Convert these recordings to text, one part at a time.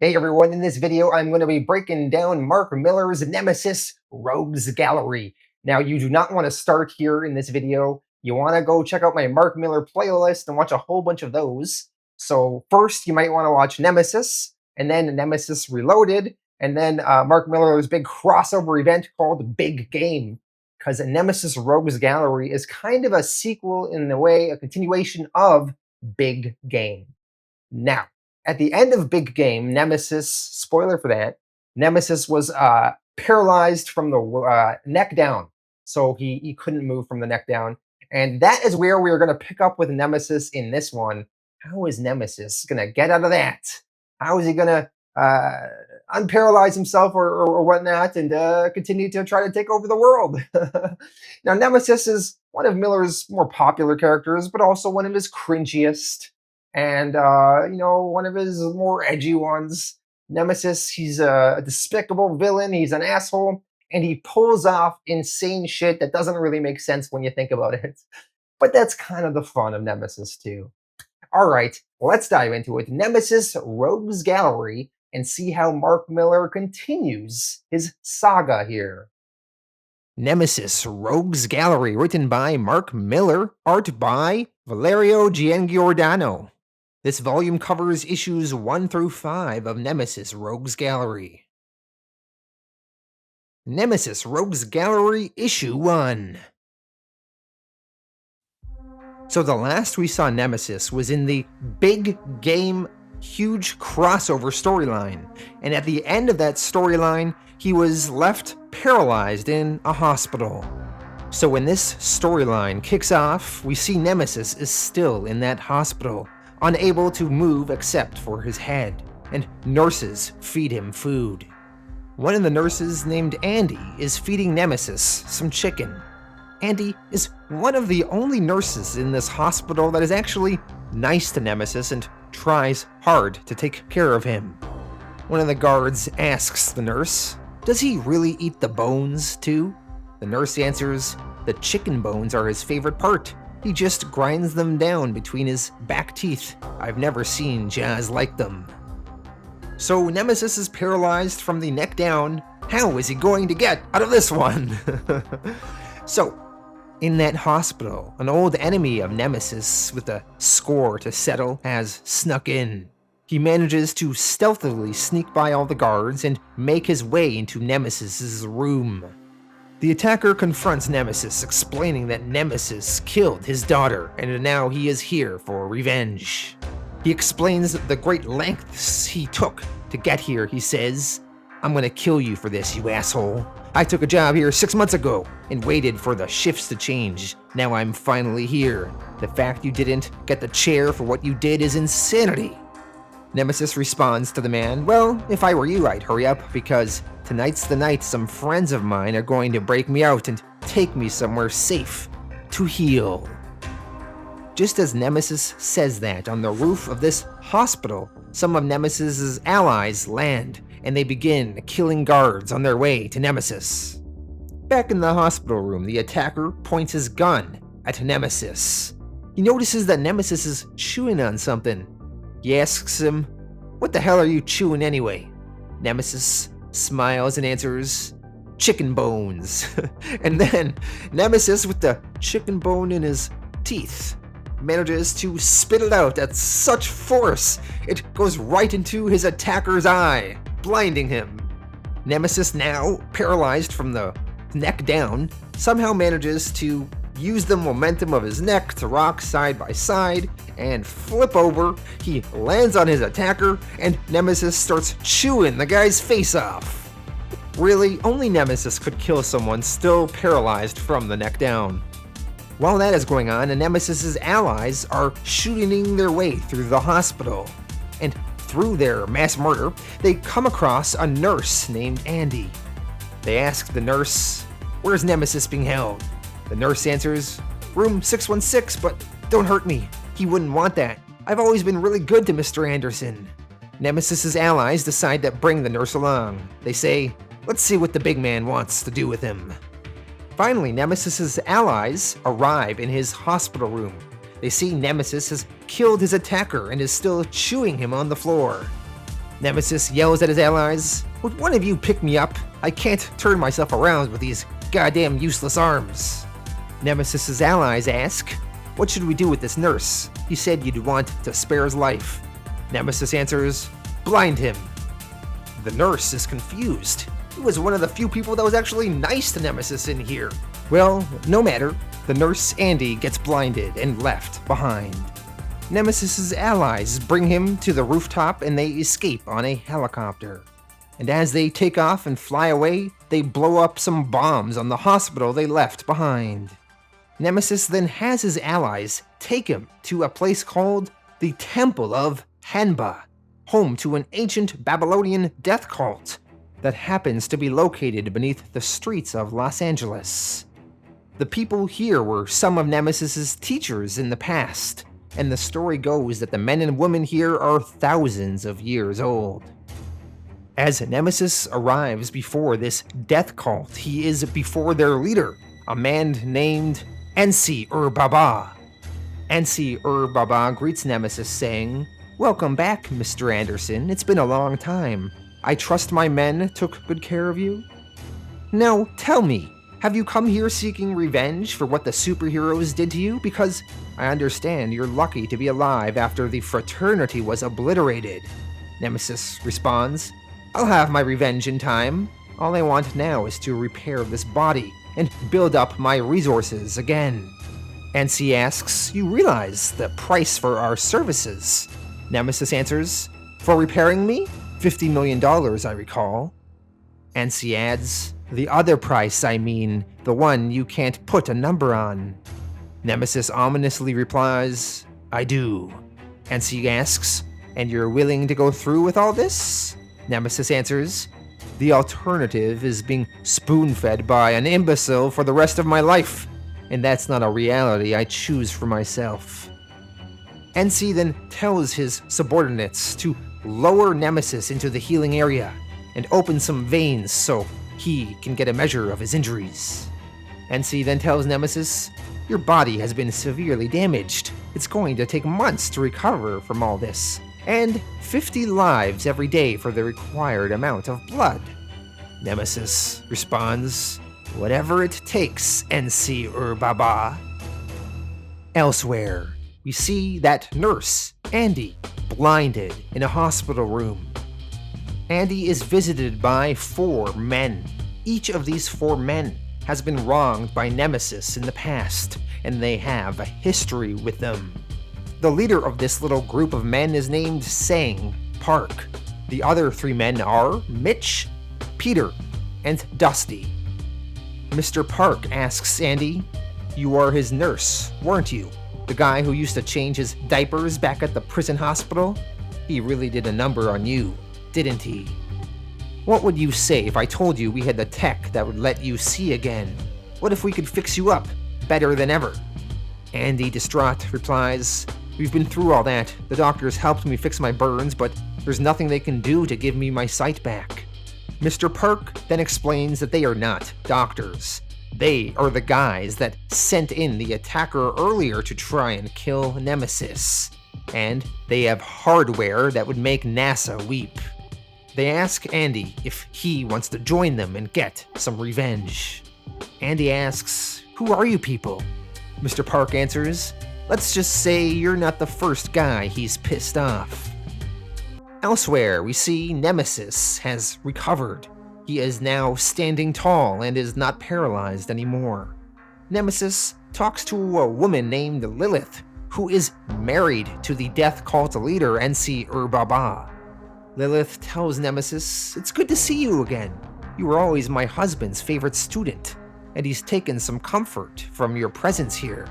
Hey everyone, in this video I'm going to be breaking down Mark Millar's Nemesis Rogues Gallery. Now you do not want to start here in this video. You want to go check out my Mark Millar playlist and watch a whole bunch of those. So first you might want to watch Nemesis, and then Nemesis Reloaded, and then Mark Millar's big crossover event called Big Game. Because Nemesis Rogues Gallery is kind of a sequel in a way, a continuation of Big Game. Now, at the end of Big Game, Nemesis, spoiler for that, Nemesis was paralyzed from the neck down. So he couldn't move from the neck down. And that is where we're going to pick up with Nemesis in this one. How is Nemesis going to get out of that? How is he going to unparalyze himself or whatnot and continue to try to take over the world? Now, Nemesis is one of Millar's more popular characters, but also one of his cringiest and one of his more edgy ones. Nemesis, he's a despicable villain, he's an asshole, and he pulls off insane shit that doesn't really make sense when you think about it. But that's kind of the fun of Nemesis too. All right, let's dive into it. Nemesis Rogues Gallery and see how Mark Millar continues his saga here. Nemesis Rogues Gallery, written by Mark Millar, art by Valerio Giangiordano. This volume covers issues 1 through 5 of Nemesis Rogues Gallery. Nemesis Rogues Gallery Issue 1. So the last we saw Nemesis was in the Big Game huge crossover storyline, and at the end of that storyline, he was left paralyzed in a hospital. So when this storyline kicks off, we see Nemesis is still in that hospital, unable to move except for his head, and nurses feed him food. One of the nurses, named Andy, is feeding Nemesis some chicken. Andy is one of the only nurses in this hospital that is actually nice to Nemesis and tries hard to take care of him. One of the guards asks the nurse, "Does he really eat the bones too?" The nurse answers, "The chicken bones are his favorite part. He just grinds them down between his back teeth. I've never seen jazz like them." So Nemesis is paralyzed from the neck down. How is he going to get out of this one? So, in that hospital, an old enemy of Nemesis with a score to settle has snuck in. He manages to stealthily sneak by all the guards and make his way into Nemesis's room. The attacker confronts Nemesis, explaining that Nemesis killed his daughter and now he is here for revenge. He explains the great lengths he took to get here. He says, "I'm gonna kill you for this, you asshole. I took a job here 6 months ago and waited for the shifts to change. Now I'm finally here. The fact you didn't get the chair for what you did is insanity." Nemesis responds to the man, "Well, if I were you, I'd hurry up, because tonight's the night some friends of mine are going to break me out and take me somewhere safe to heal." Just as Nemesis says that, on the roof of this hospital, some of Nemesis's allies land, and they begin killing guards on their way to Nemesis. Back in the hospital room, the attacker points his gun at Nemesis. He notices that Nemesis is chewing on something. He asks him, "What the hell are you chewing anyway?" Nemesis smiles and answers, "Chicken bones." And then Nemesis, with the chicken bone in his teeth, manages to spit it out at such force it goes right into his attacker's eye, blinding him. Nemesis, now paralyzed from the neck down, somehow manages to use the momentum of his neck to rock side by side and flip over. He lands on his attacker, and Nemesis starts chewing the guy's face off. Really, only Nemesis could kill someone still paralyzed from the neck down. While that is going on, Nemesis's allies are shooting their way through the hospital, and through their mass murder, they come across a nurse named Andy. They ask the nurse, "Where's Nemesis being held?" The nurse answers, "Room 616, but don't hurt me. He wouldn't want that. I've always been really good to Mr. Anderson." Nemesis's allies decide to bring the nurse along. They say, "Let's see what the big man wants to do with him." Finally, Nemesis's allies arrive in his hospital room. They see Nemesis has killed his attacker and is still chewing him on the floor. Nemesis yells at his allies, "Would one of you pick me up? I can't turn myself around with these goddamn useless arms." Nemesis's allies ask, "What should we do with this nurse? You said you'd want to spare his life." Nemesis answers, "Blind him." The nurse is confused. He was one of the few people that was actually nice to Nemesis in here. Well, no matter. The nurse, Andy, gets blinded and left behind. Nemesis's allies bring him to the rooftop and they escape on a helicopter. And as they take off and fly away, they blow up some bombs on the hospital they left behind. Nemesis then has his allies take him to a place called the Temple of Hanba, home to an ancient Babylonian death cult that happens to be located beneath the streets of Los Angeles. The people here were some of Nemesis's teachers in the past, and the story goes that the men and women here are thousands of years old. As Nemesis arrives before this death cult, he is before their leader, a man named Ensi-Ur-Baba. Ensi-Ur-Baba greets Nemesis saying, "Welcome back, Mr. Anderson. It's been a long time. I trust my men took good care of you? Now, tell me, have you come here seeking revenge for what the superheroes did to you? Because I understand you're lucky to be alive after the fraternity was obliterated." Nemesis responds, "I'll have my revenge in time. All I want now is to repair this body and build up my resources again." Ensi asks, "You realize the price for our services?" Nemesis answers, "For repairing me? $50 million, I recall." Ensi adds, "The other price, I mean, the one you can't put a number on." Nemesis ominously replies, "I do." Ensi asks, "And you're willing to go through with all this?" Nemesis answers, "The alternative is being spoon-fed by an imbecile for the rest of my life, and that's not a reality I choose for myself." Ensi then tells his subordinates to lower Nemesis into the healing area and open some veins so he can get a measure of his injuries. Ensi then tells Nemesis, "Your body has been severely damaged. It's going to take months to recover from all this, and 50 lives every day for the required amount of blood." Nemesis responds, "Whatever it takes, Ensi-Ur-Baba." Elsewhere, we see that nurse, Andy, blinded in a hospital room. Andy is visited by 4 men. Each of these 4 men has been wronged by Nemesis in the past, and they have a history with them. The leader of this little group of men is named Sang Park. The other 3 men are Mitch, Peter, and Dusty. Mr. Park asks Andy, "You are his nurse, weren't you? The guy who used to change his diapers back at the prison hospital? He really did a number on you, didn't he? What would you say if I told you we had the tech that would let you see again? What if we could fix you up, better than ever?" Andy, distraught, replies, "We've been through all that. The doctors helped me fix my burns, but there's nothing they can do to give me my sight back." Mr. Park then explains that they are not doctors. They are the guys that sent in the attacker earlier to try and kill Nemesis, and they have hardware that would make NASA weep. They ask Andy if he wants to join them and get some revenge. Andy asks, "Who are you people?" Mr. Park answers, "Let's just say you're not the first guy he's pissed off." Elsewhere, we see Nemesis has recovered. He is now standing tall and is not paralyzed anymore. Nemesis talks to a woman named Lilith, who is married to the death cult leader Ensi-Ur-Baba. Lilith tells Nemesis, "It's good to see you again. You were always my husband's favorite student, and he's taken some comfort from your presence here."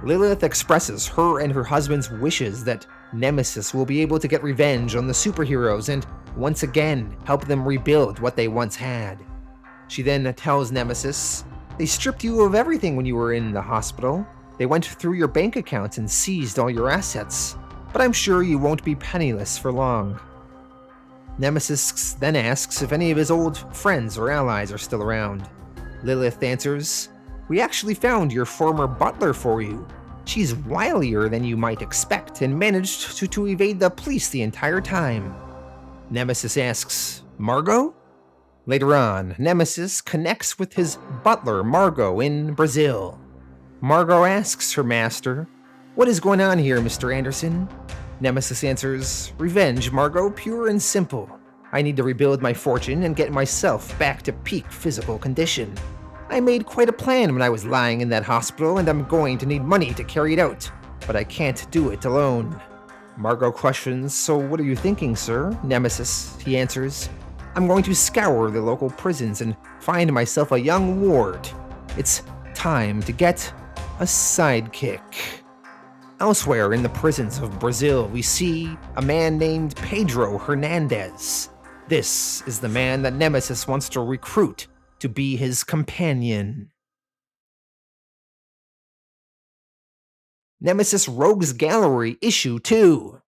Lilith expresses her and her husband's wishes that Nemesis will be able to get revenge on the superheroes and once again help them rebuild what they once had. She then tells Nemesis, "They stripped you of everything when you were in the hospital. They went through your bank accounts and seized all your assets, but I'm sure you won't be penniless for long." Nemesis then asks if any of his old friends or allies are still around. Lilith answers, "We actually found your former butler for you. She's wilier than you might expect and managed to evade the police the entire time." Nemesis asks, Margot? Later on, Nemesis connects with his butler, Margot, in Brazil. Margot asks her master, What is going on here, Mr. Anderson? Nemesis answers, Revenge, Margot, pure and simple. I need to rebuild my fortune and get myself back to peak physical condition. I made quite a plan when I was lying in that hospital, and I'm going to need money to carry it out, but I can't do it alone. Margot questions, So what are you thinking, sir? Nemesis, he answers, I'm going to scour the local prisons and find myself a young ward. It's time to get a sidekick. Elsewhere in the prisons of Brazil, we see a man named Pedro Hernandez. This is the man that Nemesis wants to recruit to be his companion. Nemesis Rogues Gallery Issue 2.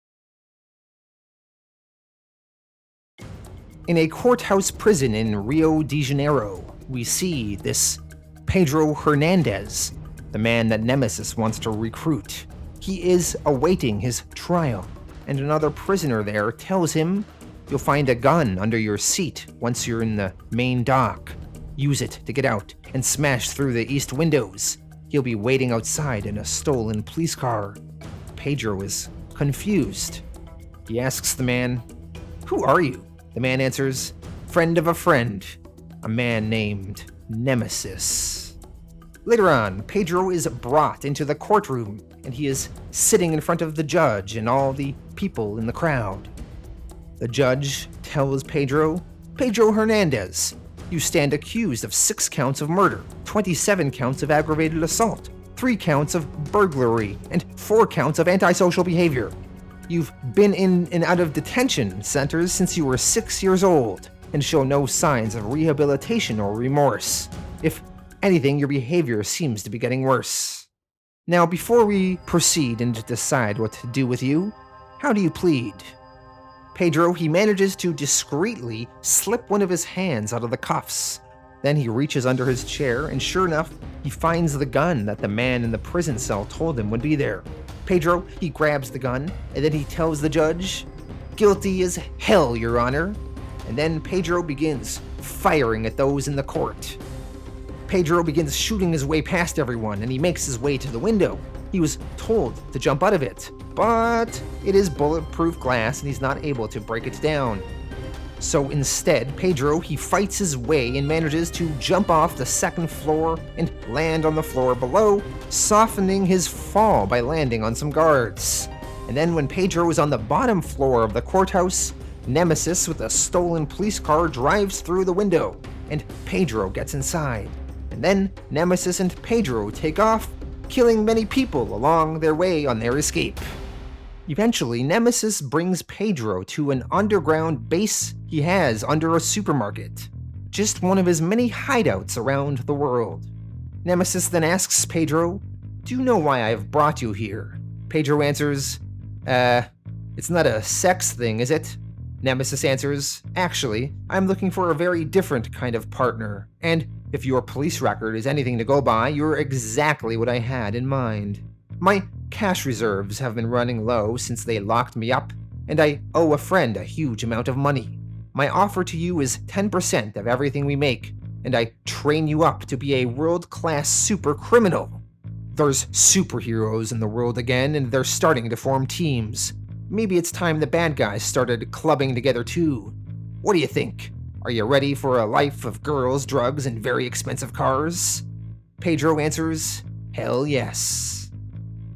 In a courthouse prison in Rio de Janeiro, we see this Pedro Hernandez, the man that Nemesis wants to recruit. He is awaiting his trial, and another prisoner there tells him, You'll find a gun under your seat once you're in the main dock. Use it to get out and smash through the east windows. He'll be waiting outside in a stolen police car. Pedro is confused. He asks the man, Who are you? The man answers, Friend of a friend, a man named Nemesis. Later on, Pedro is brought into the courtroom, and he is sitting in front of the judge and all the people in the crowd. The judge tells Pedro Hernandez, you stand accused of 6 counts of murder, 27 counts of aggravated assault, 3 counts of burglary, and 4 counts of antisocial behavior. You've been in and out of detention centers since you were 6 years old and show no signs of rehabilitation or remorse. If anything, your behavior seems to be getting worse. Now, before we proceed and decide what to do with you, how do you plead? Pedro, he manages to discreetly slip one of his hands out of the cuffs. Then he reaches under his chair, and sure enough, he finds the gun that the man in the prison cell told him would be there. Pedro, he grabs the gun, and then he tells the judge, Guilty as hell, Your Honor. And then Pedro begins firing at those in the court. Pedro begins shooting his way past everyone, and he makes his way to the window. He was told to jump out of it, but it is bulletproof glass and he's not able to break it down. So instead, Pedro, he fights his way and manages to jump off the 2nd floor and land on the floor below, softening his fall by landing on some guards. And then when Pedro is on the bottom floor of the courthouse, Nemesis with a stolen police car drives through the window, and Pedro gets inside. And then Nemesis and Pedro take off, killing many people along their way on their escape. Eventually, Nemesis brings Pedro to an underground base he has under a supermarket, just one of his many hideouts around the world. Nemesis then asks Pedro, Do you know why I've brought you here? Pedro answers, It's not a sex thing, is it? Nemesis answers, Actually, I'm looking for a very different kind of partner, and if your police record is anything to go by, you're exactly what I had in mind. My cash reserves have been running low since they locked me up, and I owe a friend a huge amount of money. My offer to you is 10% of everything we make, and I train you up to be a world-class super criminal. There's superheroes in the world again, and they're starting to form teams. Maybe it's time the bad guys started clubbing together too. What do you think? Are you ready for a life of girls, drugs, and very expensive cars? Pedro answers, Hell yes.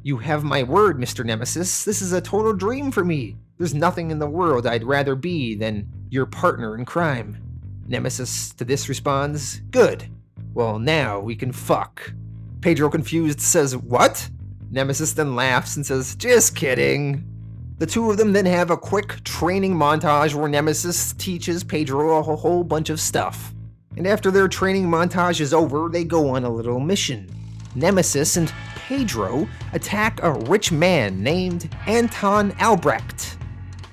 You have my word, Mr. Nemesis. This is a total dream for me. There's nothing in the world I'd rather be than your partner in crime. Nemesis to this responds, Good. Well, now we can fuck. Pedro, confused, says, What? Nemesis then laughs and says, Just kidding. The two of them then have a quick training montage where Nemesis teaches Pedro a whole bunch of stuff. And after their training montage is over, they go on a little mission. Nemesis and Pedro attack a rich man named Anton Albrecht.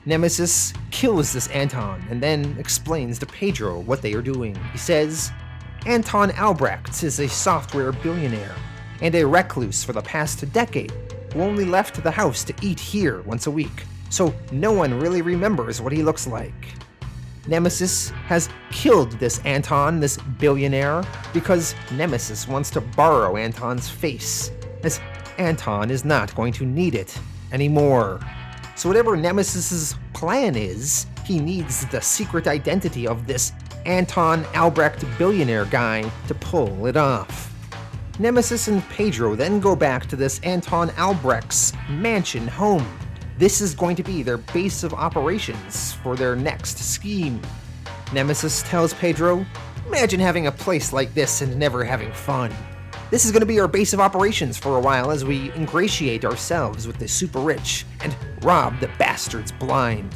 Nemesis kills this Anton and then explains to Pedro what they are doing. He says, Anton Albrecht is a software billionaire and a recluse for the past decade who only left the house to eat here once a week, so no one really remembers what he looks like. Nemesis has killed this Anton, this billionaire, because Nemesis wants to borrow Anton's face, as Anton is not going to need it anymore. So whatever Nemesis's plan is, he needs the secret identity of this Anton Albrecht billionaire guy to pull it off. Nemesis and Pedro then go back to this Anton Albrecht's mansion home. This is going to be their base of operations for their next scheme. Nemesis tells Pedro, "Imagine having a place like this and never having fun. This is going to be our base of operations for a while as we ingratiate ourselves with the super rich and rob the bastards blind."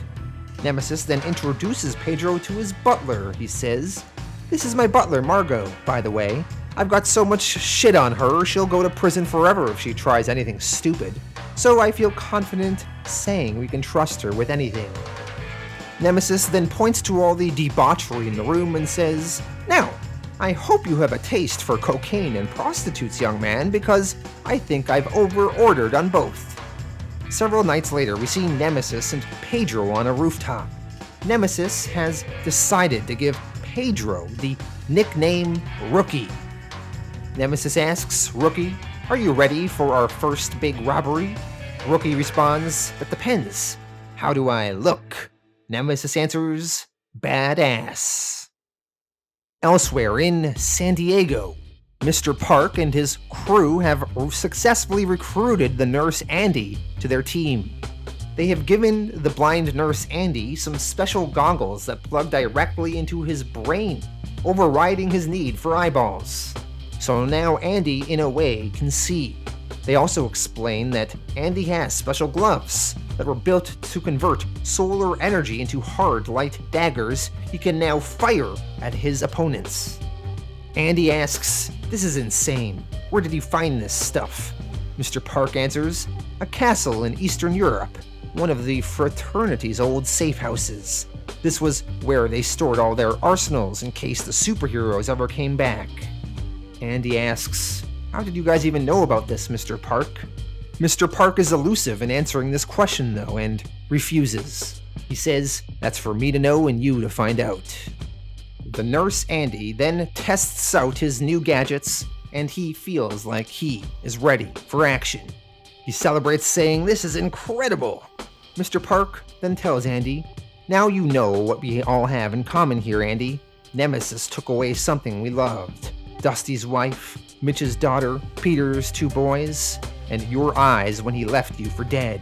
Nemesis then introduces Pedro to his butler. He says, "This is my butler, Margot, by the way. I've got so much shit on her, she'll go to prison forever if she tries anything stupid. So I feel confident saying we can trust her with anything." Nemesis then points to all the debauchery in the room and says, "Now, I hope you have a taste for cocaine and prostitutes, young man, because I think I've over-ordered on both." Several nights later, we see Nemesis and Pedro on a rooftop. Nemesis has decided to give Pedro the nickname Rookie. Nemesis asks Rookie, "Are you ready for our first big robbery?" Rookie responds, "That depends. How do I look?" Nemesis answers, "Badass." Elsewhere in San Diego, Mr. Park and his crew have successfully recruited the nurse Andy to their team. They have given the blind nurse Andy some special goggles that plug directly into his brain, overriding his need for eyeballs. So now Andy, in a way, can see. They also explain that Andy has special gloves that were built to convert solar energy into hard, light daggers he can now fire at his opponents. Andy asks, "This is insane. Where did you find this stuff?" Mr. Park answers, "A castle in Eastern Europe, one of the fraternity's old safe houses. This was where they stored all their arsenals in case the superheroes ever came back." Andy asks, "How did you guys even know about this, Mr. Park?" Mr. Park is elusive in answering this question, though, and refuses. He says, "That's for me to know and you to find out." The nurse Andy then tests out his new gadgets, and he feels like he is ready for action. He celebrates, saying, "This is incredible." Mr. Park then tells Andy, "Now you know what we all have in common here, Andy. Nemesis took away something we loved. Dusty's wife, Mitch's daughter, Peter's 2 boys, and your eyes when he left you for dead.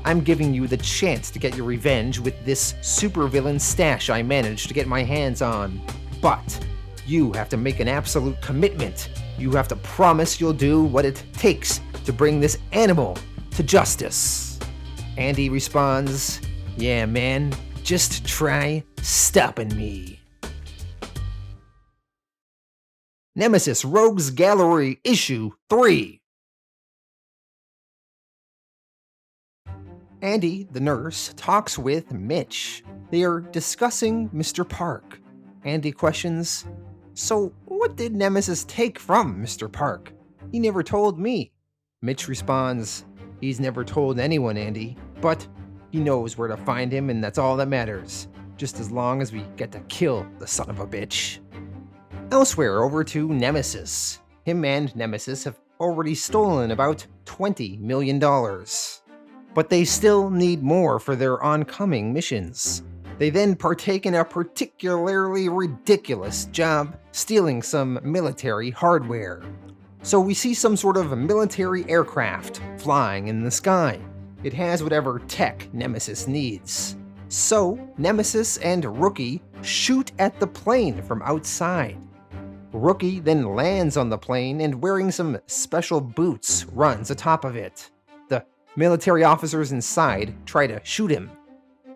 I'm giving you the chance to get your revenge with this supervillain stash I managed to get my hands on. But you have to make an absolute commitment. You have to promise you'll do what it takes to bring this animal to justice." Andy responds, "Yeah, man, just try stopping me." Nemesis Rogues Gallery Issue 3. Andy, the nurse, talks with Mitch. They are discussing Mr. Park. Andy questions, "So what did Nemesis take from Mr. Park? He never told me." Mitch responds, "He's never told anyone, Andy, but he knows where to find him and that's all that matters, just as long as we get to kill the son of a bitch." Elsewhere, over to Nemesis. Him and Nemesis have already stolen about $20 million. But they still need more for their oncoming missions. They then partake in a particularly ridiculous job stealing some military hardware. So we see some sort of military aircraft flying in the sky. It has whatever tech Nemesis needs. So Nemesis and Rookie shoot at the plane from outside. Rookie then lands on the plane and, wearing some special boots, runs atop of it. The military officers inside try to shoot him.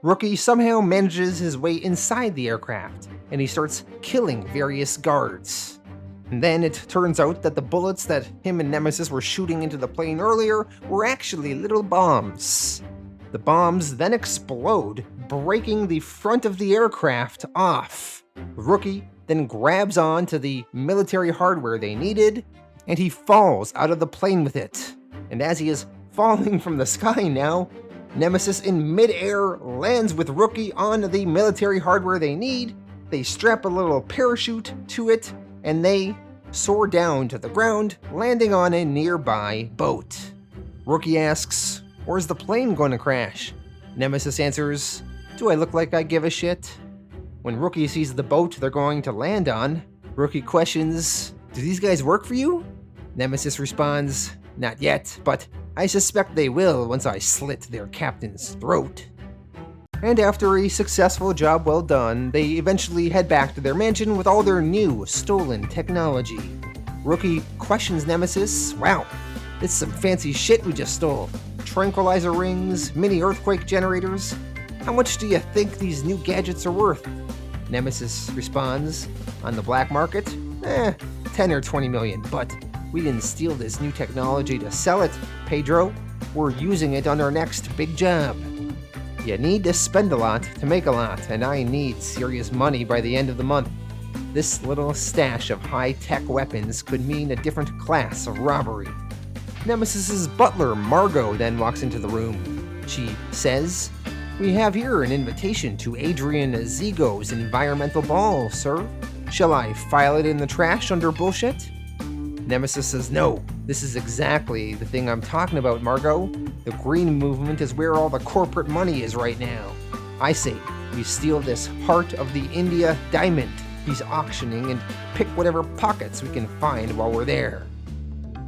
Rookie somehow manages his way inside the aircraft, and he starts killing various guards. And then it turns out that the bullets that him and Nemesis were shooting into the plane earlier were actually little bombs. The bombs then explode, breaking the front of the aircraft off. Rookie then grabs on to the military hardware they needed, and he falls out of the plane with it. And as he is falling from the sky now, Nemesis in midair lands with Rookie on the military hardware they need. They strap a little parachute to it, and they soar down to the ground, landing on a nearby boat. Rookie asks, "Where's the plane going to crash?" Nemesis answers, "Do I look like I give a shit?" When Rookie sees the boat they're going to land on, Rookie questions, "Do these guys work for you?" Nemesis responds, "Not yet, but I suspect they will once I slit their captain's throat." And after a successful job well done, they eventually head back to their mansion with all their new, stolen technology. Rookie questions Nemesis, "Wow, this is some fancy shit we just stole. Tranquilizer rings, mini earthquake generators. How much do you think these new gadgets are worth?" Nemesis responds, "On the black market? 10 or 20 million, but we didn't steal this new technology to sell it, Pedro. We're using it on our next big job. You need to spend a lot to make a lot, and I need serious money by the end of the month. This little stash of high-tech weapons could mean a different class of robbery." Nemesis's butler, Margot, then walks into the room. She says, "We have here an invitation to Adrian Zigo's environmental ball, sir. Shall I file it in the trash under bullshit?" Nemesis says, "No, this is exactly the thing I'm talking about, Margot. The green movement is where all the corporate money is right now. I say we steal this heart of the India diamond he's auctioning and pick whatever pockets we can find while we're there."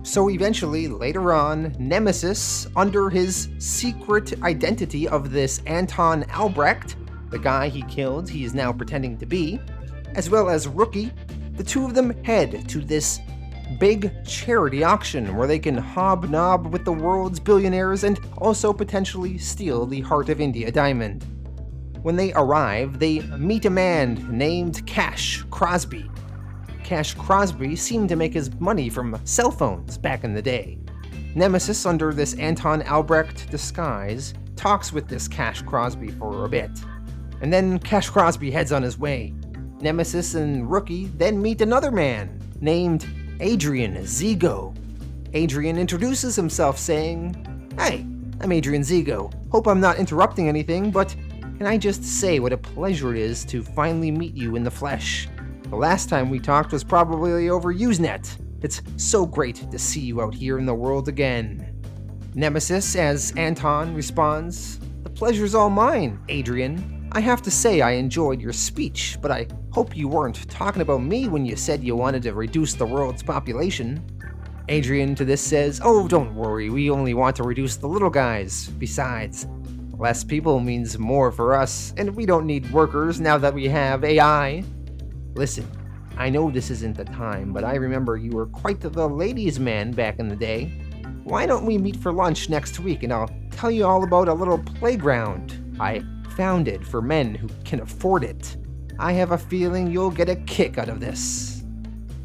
So eventually, later on, Nemesis, under his secret identity of this Anton Albrecht, the guy he killed he is now pretending to be, as well as Rookie, the two of them head to this big charity auction where they can hobnob with the world's billionaires and also potentially steal the Heart of India diamond. When they arrive, they meet a man named Cash Crosby. Cash Crosby seemed to make his money from cell phones back in the day. Nemesis, under this Anton Albrecht disguise, talks with this Cash Crosby for a bit. And then Cash Crosby heads on his way. Nemesis and Rookie then meet another man named Adrian Zigo. Adrian introduces himself saying, "Hey, I'm Adrian Zigo. Hope I'm not interrupting anything, but can I just say what a pleasure it is to finally meet you in the flesh? The last time we talked was probably over Usenet. It's so great to see you out here in the world again." Nemesis, as Anton, responds, "The pleasure's all mine, Adrian. I have to say I enjoyed your speech, but I hope you weren't talking about me when you said you wanted to reduce the world's population." Adrian to this says, "Oh, don't worry, we only want to reduce the little guys. Besides, less people means more for us, and we don't need workers now that we have AI. Listen, I know this isn't the time, but I remember you were quite the ladies' man back in the day. Why don't we meet for lunch next week and I'll tell you all about a little playground I founded for men who can afford it. I have a feeling you'll get a kick out of this."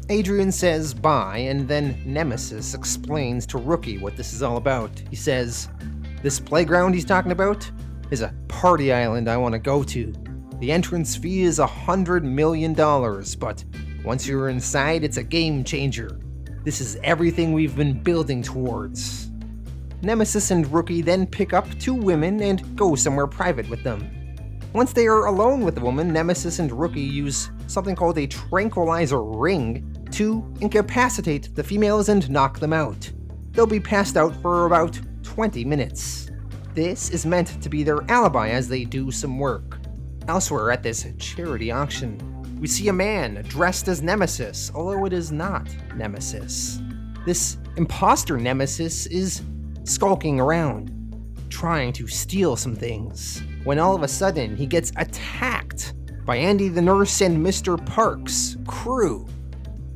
Adrian says bye, and then Nemesis explains to Rookie what this is all about. He says, "This playground he's talking about is a party island I want to go to. The entrance fee is $100 million, but once you're inside, it's a game changer. This is everything we've been building towards." Nemesis and Rookie then pick up two women and go somewhere private with them. Once they are alone with the woman, Nemesis and Rookie use something called a tranquilizer ring to incapacitate the females and knock them out. They'll be passed out for about 20 minutes. This is meant to be their alibi as they do some work. Elsewhere at this charity auction, we see a man dressed as Nemesis, although it is not Nemesis. This imposter Nemesis is skulking around, trying to steal some things, when all of a sudden he gets attacked by Andy the nurse and Mr. Park's crew.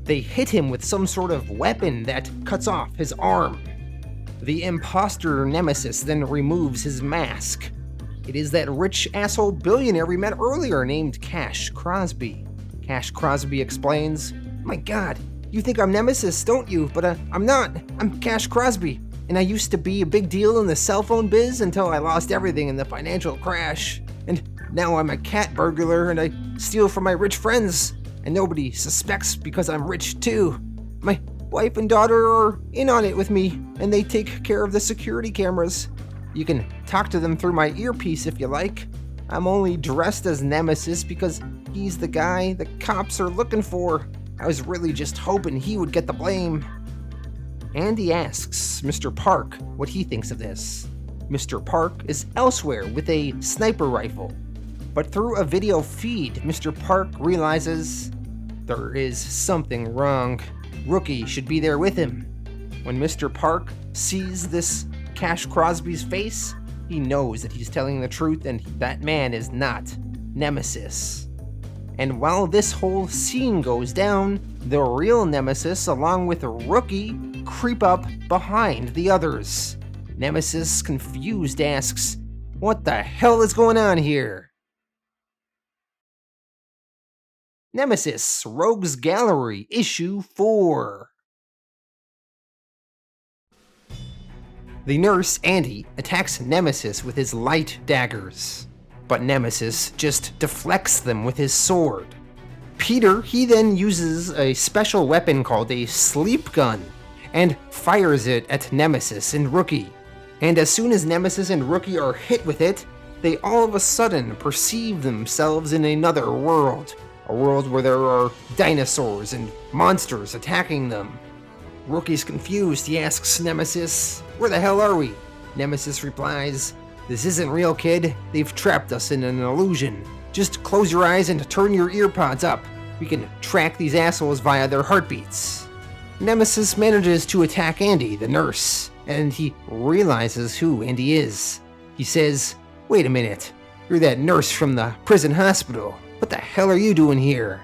They hit him with some sort of weapon that cuts off his arm. The imposter Nemesis then removes his mask. It is that rich asshole billionaire we met earlier named Cash Crosby. Cash Crosby explains, "My God, you think I'm Nemesis, don't you? But I'm not. I'm Cash Crosby. And I used to be a big deal in the cell phone biz until I lost everything in the financial crash. And now I'm a cat burglar and I steal from my rich friends. And nobody suspects because I'm rich too. My wife and daughter are in on it with me, and they take care of the security cameras. You can talk to them through my earpiece if you like. I'm only dressed as Nemesis because he's the guy the cops are looking for. I was really just hoping he would get the blame." Andy asks Mr. Park what he thinks of this. Mr. Park is elsewhere with a sniper rifle. But through a video feed, Mr. Park realizes there is something wrong. Rookie should be there with him. When Mr. Park sees this Cash Crosby's face, he knows that he's telling the truth and that man is not Nemesis. And while this whole scene goes down, the real Nemesis, along with Rookie, creep up behind the others. Nemesis, confused, asks, "What the hell is going on here?" Nemesis Rogues Gallery Issue 4. The nurse, Andy, attacks Nemesis with his light daggers, but Nemesis just deflects them with his sword. Peter, he then uses a special weapon called a sleep gun and fires it at Nemesis and Rookie. And as soon as Nemesis and Rookie are hit with it, they all of a sudden perceive themselves in another world. A world where there are dinosaurs and monsters attacking them. Rookie's confused. He asks Nemesis, "Where the hell are we?" Nemesis replies, "This isn't real, kid. They've trapped us in an illusion. Just close your eyes and turn your earpods up. We can track these assholes via their heartbeats." Nemesis manages to attack Andy, the nurse, and he realizes who Andy is. He says, "Wait a minute. You're that nurse from the prison hospital. What the hell are you doing here?"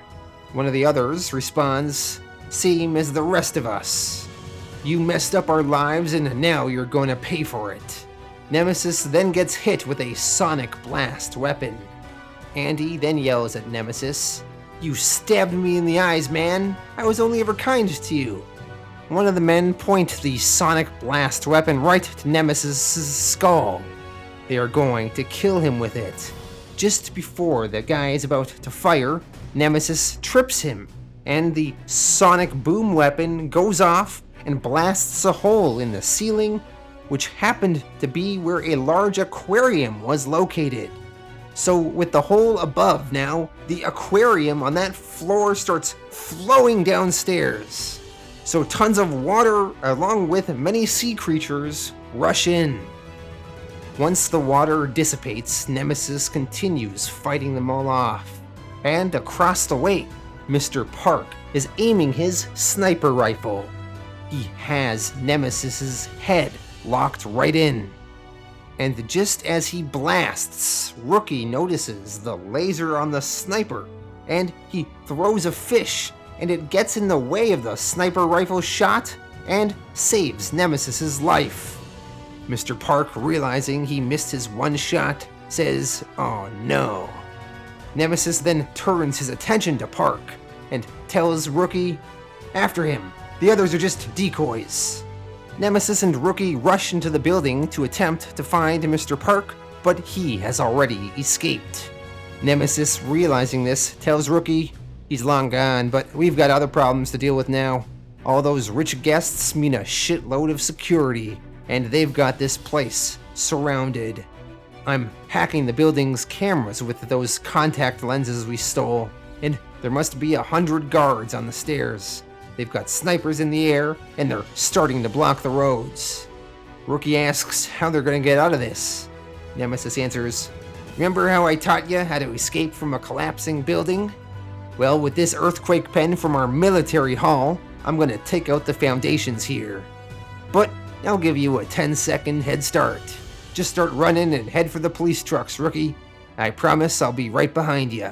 One of the others responds, "Same as the rest of us. You messed up our lives and now you're going to pay for it." Nemesis then gets hit with a sonic blast weapon. Andy then yells at Nemesis, "You stabbed me in the eyes, man. I was only ever kind to you." One of the men points the sonic blast weapon right to Nemesis' skull. They are going to kill him with it. Just before the guy is about to fire, Nemesis trips him, and the sonic boom weapon goes off and blasts a hole in the ceiling, which happened to be where a large aquarium was located. So with the hole above now, the aquarium on that floor starts flowing downstairs. So tons of water, along with many sea creatures, rush in. Once the water dissipates, Nemesis continues fighting them all off. And across the way, Mr. Park is aiming his sniper rifle. He has Nemesis's head locked right in. And just as he blasts, Rookie notices the laser on the sniper, and he throws a fish, and it gets in the way of the sniper rifle shot and saves Nemesis's life. Mr. Park, realizing he missed his one shot, says, "Oh no." Nemesis then turns his attention to Park and tells Rookie, "After him. The others are just decoys." Nemesis and Rookie rush into the building to attempt to find Mr. Park, but he has already escaped. Nemesis, realizing this, tells Rookie, "He's long gone, but we've got other problems to deal with now. All those rich guests mean a shitload of security, and they've got this place surrounded. I'm hacking the building's cameras with those contact lenses we stole, and there must be 100 guards on the stairs. They've got snipers in the air, and they're starting to block the roads." Rookie asks how they're going to get out of this. Nemesis answers, "Remember how I taught you how to escape from a collapsing building? Well, with this earthquake pen from our military hall, I'm going to take out the foundations here. But I'll give you a 10-second head start. Just start running and head for the police trucks, Rookie. I promise I'll be right behind you."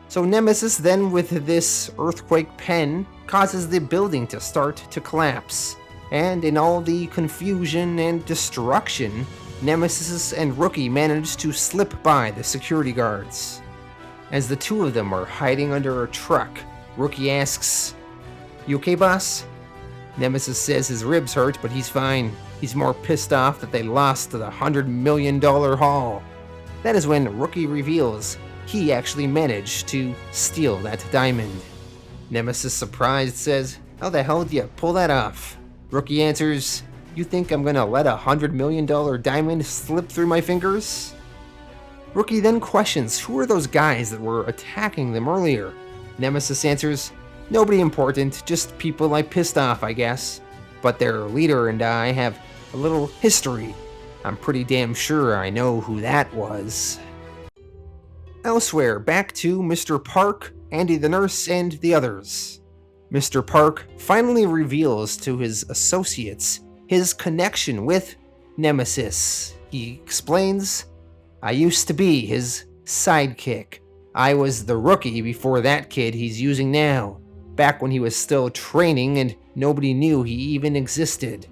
So Nemesis then, with this earthquake pen, causes the building to start to collapse. And in all the confusion and destruction, Nemesis and Rookie manage to slip by the security guards. As the two of them are hiding under a truck, Rookie asks, "You okay, boss?" Nemesis says his ribs hurt, but he's fine. He's more pissed off that they lost the $100 million haul. That is when Rookie reveals he actually managed to steal that diamond. Nemesis, surprised, says, "How the hell did you pull that off?" Rookie answers, You think I'm gonna let $100 million diamond slip through my fingers? Rookie then questions who are those guys that were attacking them earlier. Nemesis answers, nobody important, just people I pissed off, I guess. But their leader and I have a little history. I'm pretty damn sure I know who that was. Elsewhere, back to Mr. Park, Andy the nurse, and the others. Mr. Park finally reveals to his associates his connection with Nemesis. He explains, I used to be his sidekick. I was the rookie before that kid he's using now, back when he was still training and nobody knew he even existed.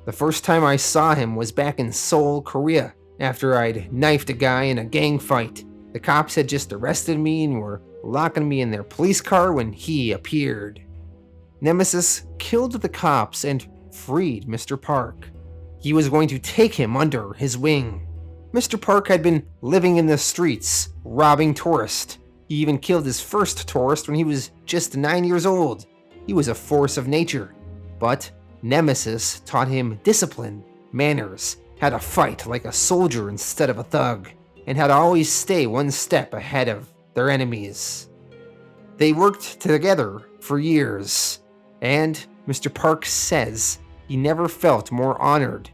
The first time I saw him was back in Seoul, Korea, after I'd knifed a guy in a gang fight. The cops had just arrested me and were locking me in their police car when he appeared. Nemesis killed the cops and freed Mr. Park. He was going to take him under his wing. Mr. Park had been living in the streets, robbing tourists. He even killed his first tourist when he was just 9 years old. He was a force of nature. But Nemesis taught him discipline, manners, how to fight like a soldier instead of a thug, and how to always stay one step ahead of their enemies. They worked together for years, and Mr. Park says he never felt more honored.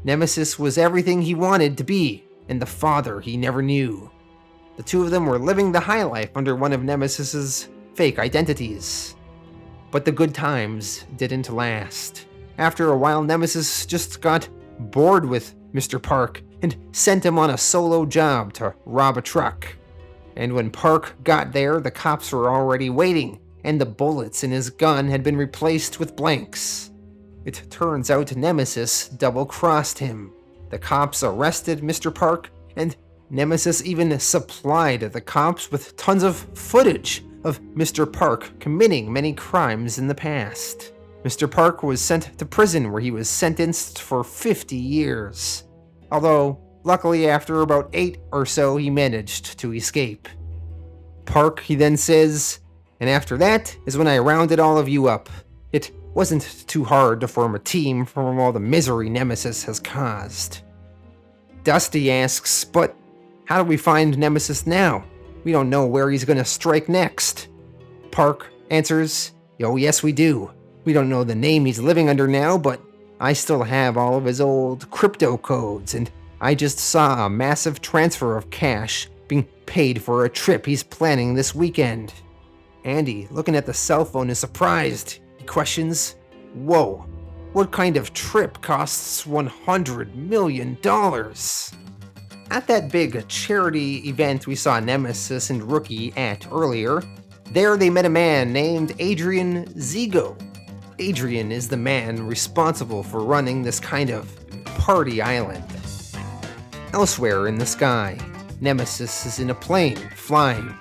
Nemesis was everything he wanted to be, and the father he never knew. The two of them were living the high life under one of Nemesis's fake identities. But the good times didn't last. After a while, Nemesis just got bored with Mr. Park and sent him on a solo job to rob a truck. And when Park got there, the cops were already waiting, and the bullets in his gun had been replaced with blanks. It turns out Nemesis double-crossed him. The cops arrested Mr. Park, and Nemesis even supplied the cops with tons of footage of Mr. Park committing many crimes in the past. Mr. Park was sent to prison where he was sentenced for 50 years. Although, luckily after about 8 or so, he managed to escape. Park, he then says, and after that is when I rounded all of you up. It wasn't too hard to form a team from all the misery Nemesis has caused. Dusty asks, but how do we find Nemesis now? We don't know where he's gonna strike next. Park answers, oh yes we do. We don't know the name he's living under now, but I still have all of his old crypto codes, and I just saw a massive transfer of cash being paid for a trip he's planning this weekend. Andy, looking at the cell phone, is surprised. He questions, whoa, what kind of trip costs $100 million? At that big charity event we saw Nemesis and Rookie at earlier, there they met a man named Adrian Zigo. Adrian is the man responsible for running this kind of party island. Elsewhere in the sky, Nemesis is in a plane, flying.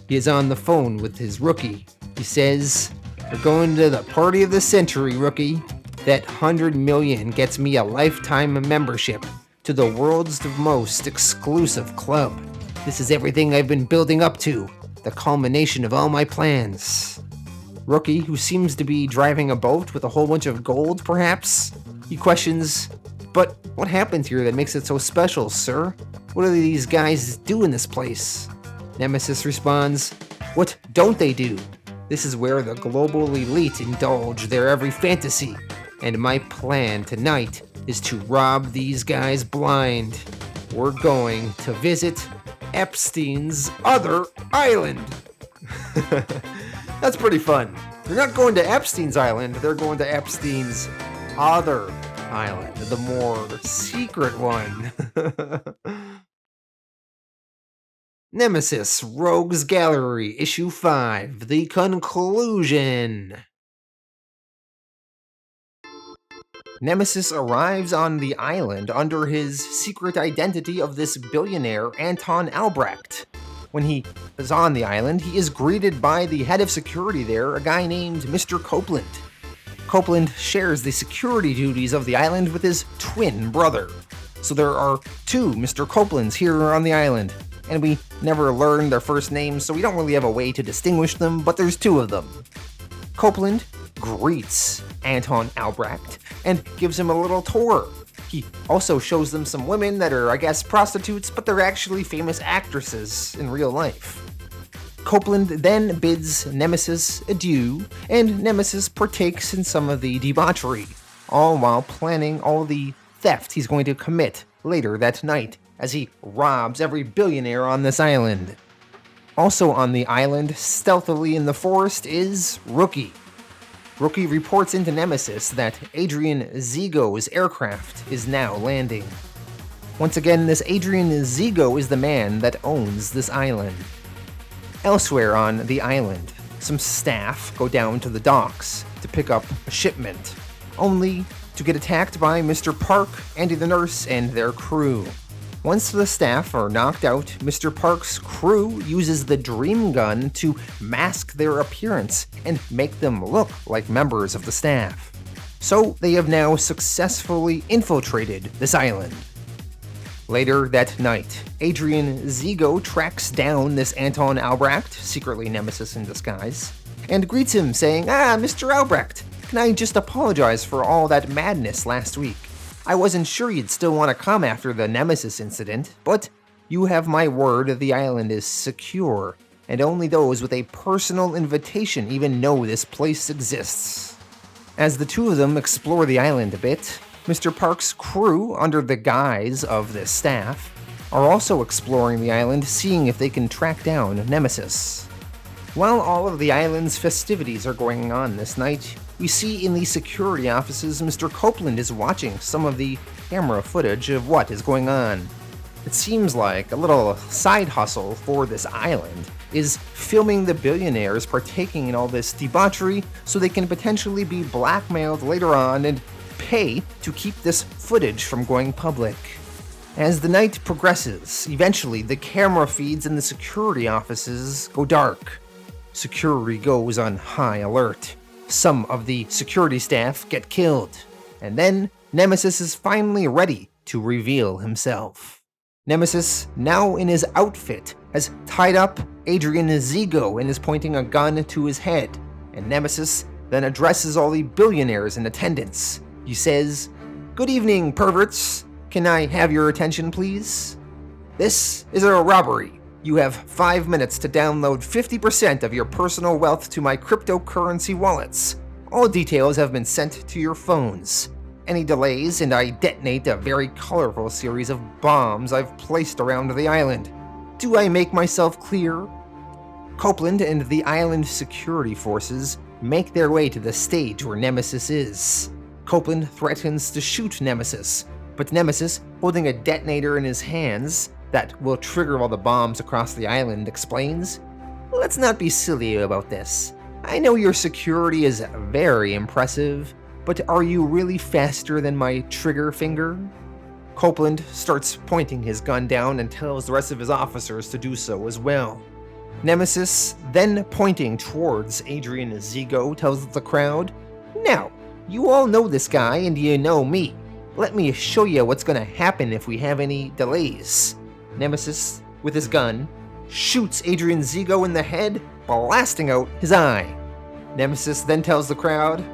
He is on the phone with his Rookie. He says, we're going to the party of the century, Rookie. That $100 million gets me a lifetime membership to the world's most exclusive club. This is everything I've been building up to, the culmination of all my plans. Rookie, who seems to be driving a boat with a whole bunch of gold, perhaps? He questions, but what happened here that makes it so special, sir? What do these guys do in this place? Nemesis responds, what don't they do? This is where the global elite indulge their every fantasy, and my plan tonight is to rob these guys blind. We're going to visit Epstein's other island. That's pretty fun. They're not going to Epstein's island, they're going to Epstein's other island, the more secret one. Nemesis Rogues Gallery, Issue 5, The Conclusion. Nemesis arrives on the island under his secret identity of this billionaire Anton Albrecht. When he is on the island, he is greeted by the head of security there, a guy named Mr. Copeland. Copeland shares the security duties of the island with his twin brother. So there are two Mr. Copelands here on the island, and we never learn their first names, so we don't really have a way to distinguish them, but there's two of them. Copeland greets Anton Albrecht and gives him a little tour. He also shows them some women that are, I guess, prostitutes, but they're actually famous actresses in real life. Copeland then bids Nemesis adieu, and Nemesis partakes in some of the debauchery, all while planning all the theft he's going to commit later that night as he robs every billionaire on this island. Also on the island, stealthily in the forest, is Rookie. Rookie reports into Nemesis that Adrian Zigo's aircraft is now landing. Once again, this Adrian Zigo is the man that owns this island. Elsewhere on the island, some staff go down to the docks to pick up a shipment, only to get attacked by Mr. Park, Andy the nurse, and their crew. Once the staff are knocked out, Mr. Park's crew uses the Dream Gun to mask their appearance and make them look like members of the staff. So they have now successfully infiltrated this island. Later that night, Adrian Zigo tracks down this Anton Albrecht, secretly Nemesis in disguise, and greets him saying, Mr. Albrecht, can I just apologize for all that madness last week? I wasn't sure you'd still want to come after the Nemesis incident, but you have my word the island is secure, and only those with a personal invitation even know this place exists. As the two of them explore the island a bit, Mr. Park's crew, under the guise of the staff, are also exploring the island, seeing if they can track down Nemesis. While all of the island's festivities are going on this night, we see in the security offices Mr. Copeland is watching some of the camera footage of what is going on. It seems like a little side hustle for this island is filming the billionaires partaking in all this debauchery so they can potentially be blackmailed later on and pay to keep this footage from going public. As the night progresses, eventually the camera feeds in the security offices go dark. Security goes on high alert. Some of the security staff get killed. And then Nemesis is finally ready to reveal himself. Nemesis, now in his outfit, has tied up Adrian Zigo and is pointing a gun to his head. And Nemesis then addresses all the billionaires in attendance. He says, "Good evening, perverts. Can I have your attention, please? This is a robbery. You have 5 minutes to download 50% of your personal wealth to my cryptocurrency wallets. All details have been sent to your phones. Any delays and I detonate a very colorful series of bombs I've placed around the island. Do I make myself clear?" Copeland and the island security forces make their way to the stage where Nemesis is. Copeland threatens to shoot Nemesis, but Nemesis, holding a detonator in his hands that will trigger all the bombs across the island, explains, "Let's not be silly about this. I know your security is very impressive, but are you really faster than my trigger finger?" Copeland starts pointing his gun down and tells the rest of his officers to do so as well. Nemesis, then pointing towards Adrian Zigo, tells the crowd, "Now, you all know this guy and you know me. Let me show you what's gonna happen if we have any delays." Nemesis, with his gun, shoots Adrian Zigo in the head, blasting out his eye. Nemesis then tells the crowd,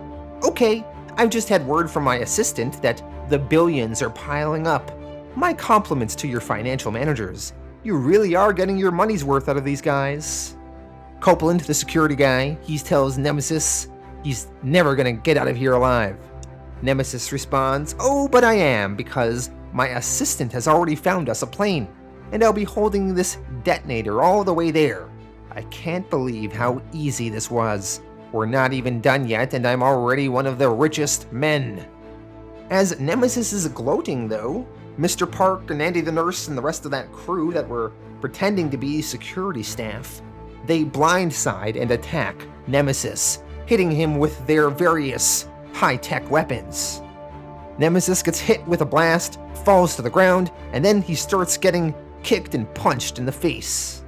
"Okay, I've just had word from my assistant that the billions are piling up. My compliments to your financial managers. You really are getting your money's worth out of these guys." Copeland, the security guy, he tells Nemesis he's never gonna get out of here alive. Nemesis responds, "Oh, but I am, because my assistant has already found us a plane, and I'll be holding this detonator all the way there. I can't believe how easy this was. We're not even done yet, and I'm already one of the richest men." As Nemesis is gloating, though, Mr. Park and Andy the nurse and the rest of that crew that were pretending to be security staff, they blindside and attack Nemesis, hitting him with their various high-tech weapons. Nemesis gets hit with a blast, falls to the ground, and then he starts getting kicked and punched in the face.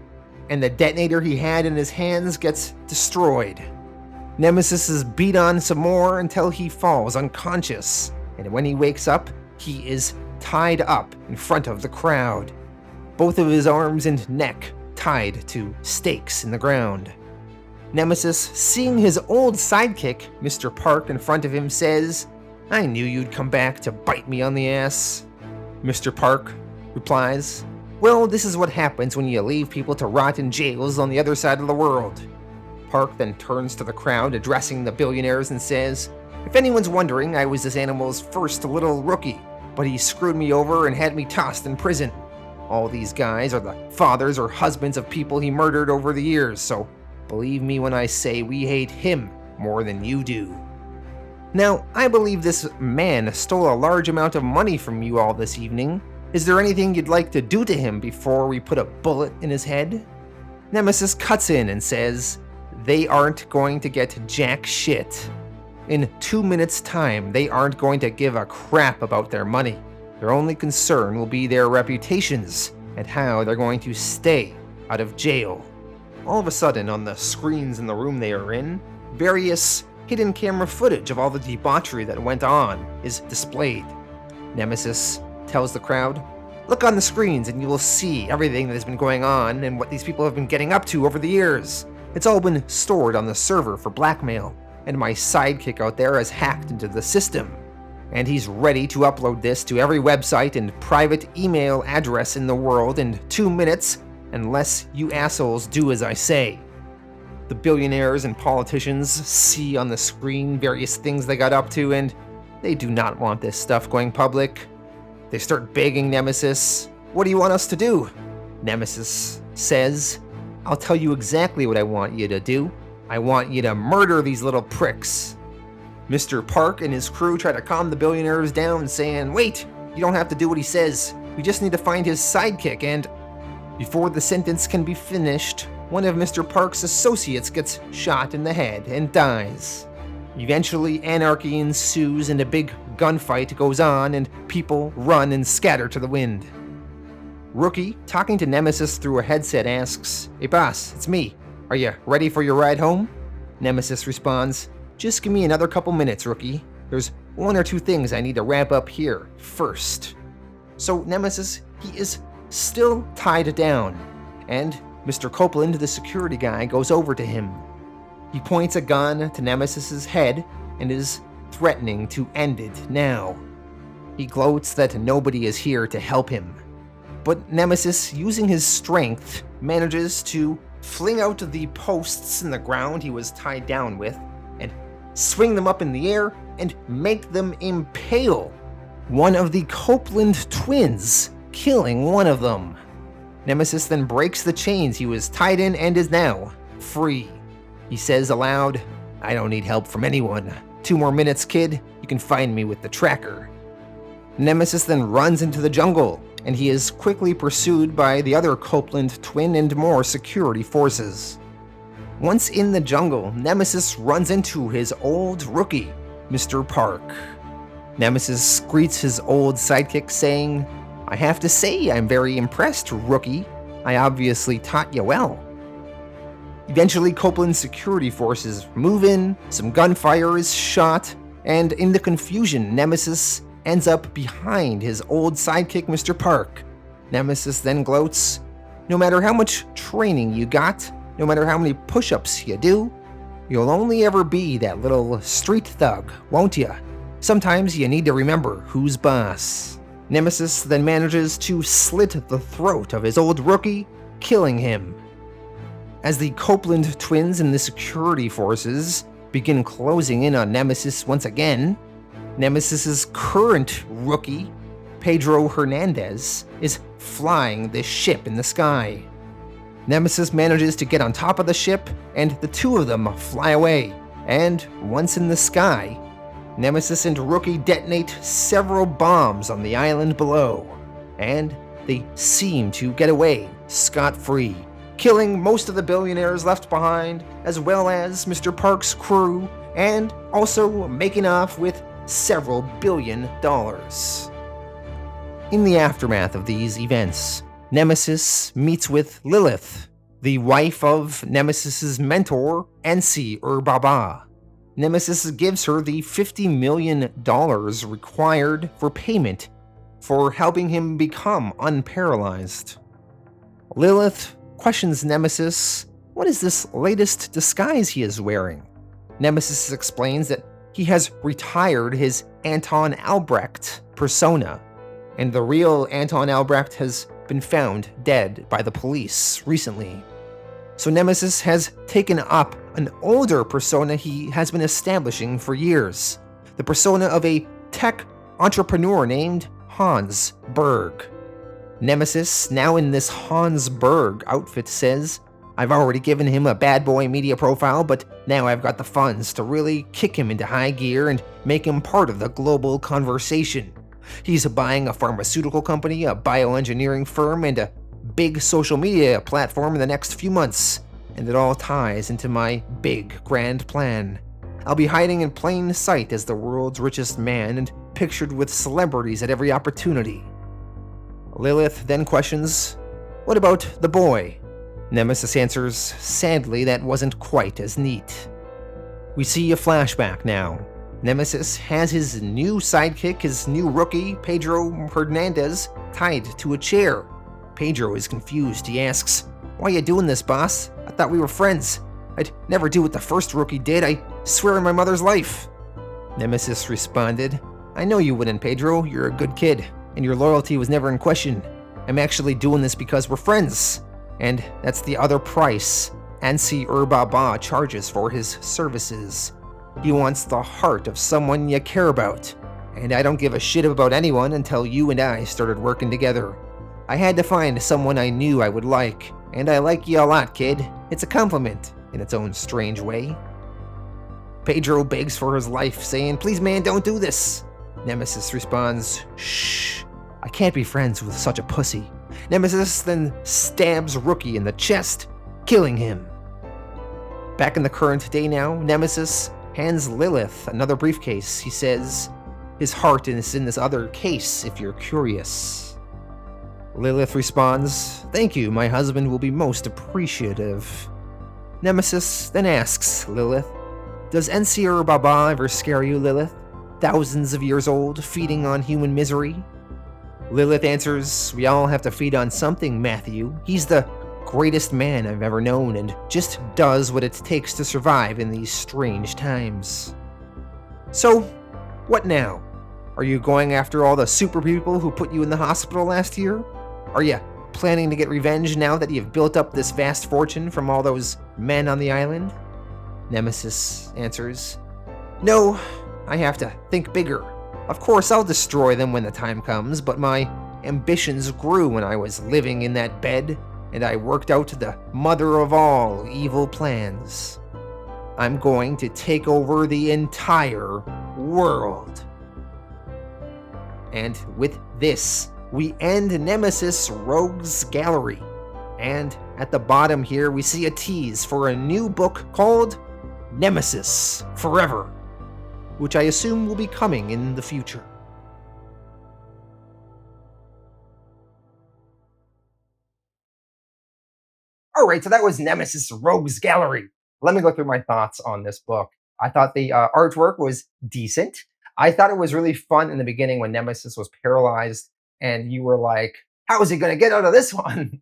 And the detonator he had in his hands gets destroyed. Nemesis is beat on some more until he falls unconscious, and when he wakes up, he is tied up in front of the crowd, both of his arms and neck tied to stakes in the ground. Nemesis, seeing his old sidekick, Mr. Park, in front of him, says, "I knew you'd come back to bite me on the ass." Mr. Park replies, "Well, this is what happens when you leave people to rot in jails on the other side of the world." Park then turns to the crowd, addressing the billionaires, and says, "If anyone's wondering, I was this animal's first little rookie, but he screwed me over and had me tossed in prison. All these guys are the fathers or husbands of people he murdered over the years, so believe me when I say we hate him more than you do." Now, I believe this man stole a large amount of money from you all this evening. Is there anything you'd like to do to him before we put a bullet in his head? Nemesis cuts in and says, "They aren't going to get jack shit. In 2 minutes' time, they aren't going to give a crap about their money. Their only concern will be their reputations and how they're going to stay out of jail." All of a sudden, on the screens in the room they are in, various hidden camera footage of all the debauchery that went on is displayed. Nemesis tells the crowd, "Look on the screens and you will see everything that has been going on and what these people have been getting up to over the years. It's all been stored on the server for blackmail, and my sidekick out there has hacked into the system. And he's ready to upload this to every website and private email address in the world in 2 minutes, unless you assholes do as I say." The billionaires and politicians see on the screen various things they got up to, and they do not want this stuff going public. They start begging Nemesis, "What do you want us to do?" Nemesis says, "I'll tell you exactly what I want you to do. I want you to murder these little pricks." Mr. Park and his crew try to calm the billionaires down, saying, "Wait, you don't have to do what he says. We just need to find his sidekick," and before the sentence can be finished, one of Mr. Park's associates gets shot in the head and dies. Eventually, anarchy ensues and a big gunfight goes on, and people run and scatter to the wind. Rookie, talking to Nemesis through a headset, asks, "Hey boss, it's me. Are you ready for your ride home?" Nemesis responds, "Just give me another couple minutes, Rookie. There's 1 or 2 things I need to wrap up here first." So Nemesis, he is still tied down, and Mr. Copeland, the security guy, goes over to him. He points a gun to Nemesis's head and is threatening to end it now. He gloats that nobody is here to help him. But Nemesis, using his strength, manages to fling out the posts in the ground he was tied down with and swing them up in the air and make them impale one of the Copeland twins, killing one of them. Nemesis then breaks the chains he was tied in and is now free. He says aloud, "I don't need help from anyone. 2 more minutes, kid. You can find me with the tracker." Nemesis then runs into the jungle, and he is quickly pursued by the other Copeland twin and more security forces. Once in the jungle, Nemesis runs into his old rookie, Mr. Park. Nemesis greets his old sidekick, saying, "I have to say I'm very impressed, Rookie. I obviously taught you well." Eventually, Copeland's security forces move in, some gunfire is shot, and in the confusion, Nemesis ends up behind his old sidekick, Mr. Park. Nemesis then gloats, "No matter how much training you got, no matter how many push-ups you do, you'll only ever be that little street thug, won't you? Sometimes you need to remember who's boss." Nemesis then manages to slit the throat of his old rookie, killing him. As the Copeland twins and the security forces begin closing in on Nemesis once again, Nemesis's current rookie, Pedro Hernandez, is flying the ship in the sky. Nemesis manages to get on top of the ship, and the 2 of them fly away, and once in the sky, Nemesis and Rookie detonate several bombs on the island below, and they seem to get away scot-free, killing most of the billionaires left behind, as well as Mr. Park's crew, and also making off with several $billion. In the aftermath of these events, Nemesis meets with Lilith, the wife of Nemesis's mentor, Ensi Baba. Nemesis gives her the $50 million required for payment for helping him become unparalyzed. Lilith questions Nemesis What is this latest disguise he is wearing? Nemesis explains that he has retired his Anton Albrecht persona, and the real Anton Albrecht has been found dead by the police recently. So Nemesis has taken up an older persona he has been establishing for years, the persona of a tech entrepreneur named Hans Berg. Nemesis, now in this Hans Berg outfit, says, I've already given him a bad boy media profile, but now I've got the funds to really kick him into high gear and make him part of the global conversation. He's buying a pharmaceutical company, a bioengineering firm, and a big social media platform in the next few months, and it all ties into my big grand plan. I'll be hiding in plain sight as the world's richest man and pictured with celebrities at every opportunity. Lilith then questions, what about the boy? Nemesis answers, sadly, that wasn't quite as neat. We see a flashback now. Nemesis has his new sidekick, his new rookie, Pedro Hernandez, tied to a chair. Pedro is confused. He asks, why are you doing this, boss? I thought we were friends. I'd never do what the first rookie did, I swear on my mother's life. Nemesis responded, I know you wouldn't, Pedro. You're a good kid, and your loyalty was never in question. I'm actually doing this because we're friends. And that's the other price Ansi Urbaba charges for his services. He wants the heart of someone you care about. And I don't give a shit about anyone until you and I started working together. I had to find someone I knew I would like, and I like you a lot, kid. It's a compliment, in its own strange way. Pedro begs for his life, saying, please man, don't do this. Nemesis responds, shh, I can't be friends with such a pussy. Nemesis then stabs Rookie in the chest, killing him. Back in the current day now, Nemesis hands Lilith another briefcase. He says, his heart is in this other case if you're curious. Lilith responds, thank you, my husband will be most appreciative. Nemesis then asks Lilith, does Ensir Baba ever scare you, Lilith? Thousands of years old, feeding on human misery? Lilith answers, we all have to feed on something, Matthew. He's the greatest man I've ever known and just does what it takes to survive in these strange times. So, what now? Are you going after all the super people who put you in the hospital last year? Are you planning to get revenge now that you've built up this vast fortune from all those men on the island? Nemesis answers, no, I have to think bigger. Of course, I'll destroy them when the time comes, but my ambitions grew when I was living in that bed, and I worked out the mother of all evil plans. I'm going to take over the entire world. And with this, we end Nemesis Rogues Gallery. And at the bottom here, we see a tease for a new book called Nemesis Forever, which I assume will be coming in the future. All right, so that was Nemesis Rogues Gallery. Let me go through my thoughts on this book. I thought the artwork was decent. I thought it was really fun in the beginning when Nemesis was paralyzed and you were like, how is he going to get out of this one?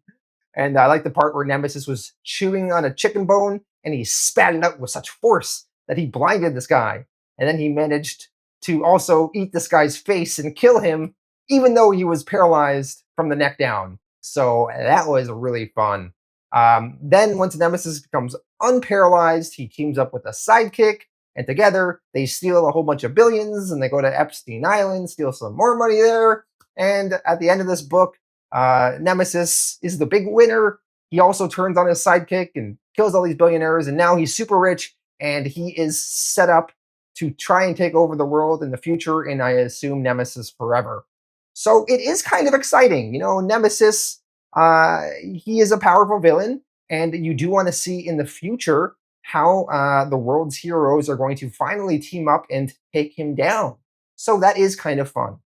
And I like the part where Nemesis was chewing on a chicken bone and he spat it out with such force that he blinded this guy. And then he managed to also eat this guy's face and kill him, even though he was paralyzed from the neck down. So that was really fun. Then once Nemesis becomes unparalyzed, he teams up with a sidekick, and together they steal a whole bunch of billions, and they go to Epstein Island, steal some more money there. And at the end of this book, Nemesis is the big winner. He also turns on his sidekick and kills all these billionaires, and now he's super rich, and he is set up to try and take over the world in the future, and I assume Nemesis forever. So it is kind of exciting. You know, Nemesis, he is a powerful villain, and you do want to see in the future how the world's heroes are going to finally team up and take him down. So that is kind of fun.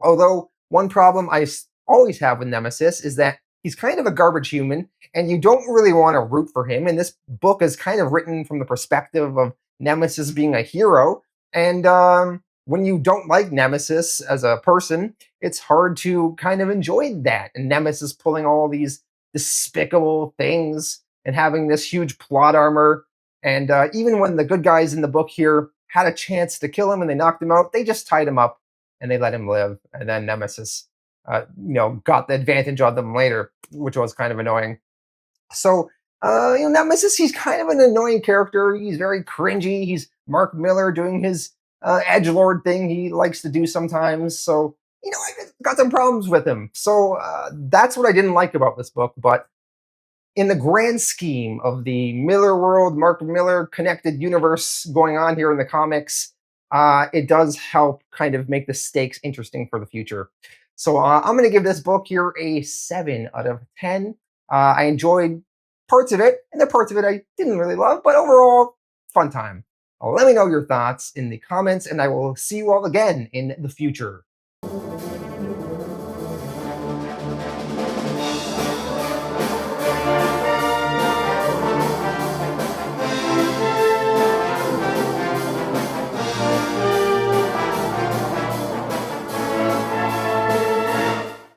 Although one problem I always have with Nemesis is that he's kind of a garbage human, and you don't really want to root for him. And this book is kind of written from the perspective of Nemesis being a hero. And when you don't like Nemesis as a person, it's hard to kind of enjoy that. And Nemesis pulling all these despicable things and having this huge plot armor. And even when the good guys in the book here had a chance to kill him and they knocked him out, they just tied him up and they let him live. And then Nemesis, got the advantage on them later, which was kind of annoying. So, Nemesis, he's kind of an annoying character. He's very cringy. He's Mark Millar doing his edge lord thing he likes to do sometimes. So, I got some problems with him. So that's what I didn't like about this book. But in the grand scheme of the Miller world, Mark Miller connected universe going on here in the comics, it does help kind of make the stakes interesting for the future. So I'm going to give this book here a 7 out of 10. I enjoyed parts of it, and the parts of it I didn't really love, but overall, fun time. Let me know your thoughts in the comments, and I will see you all again in the future.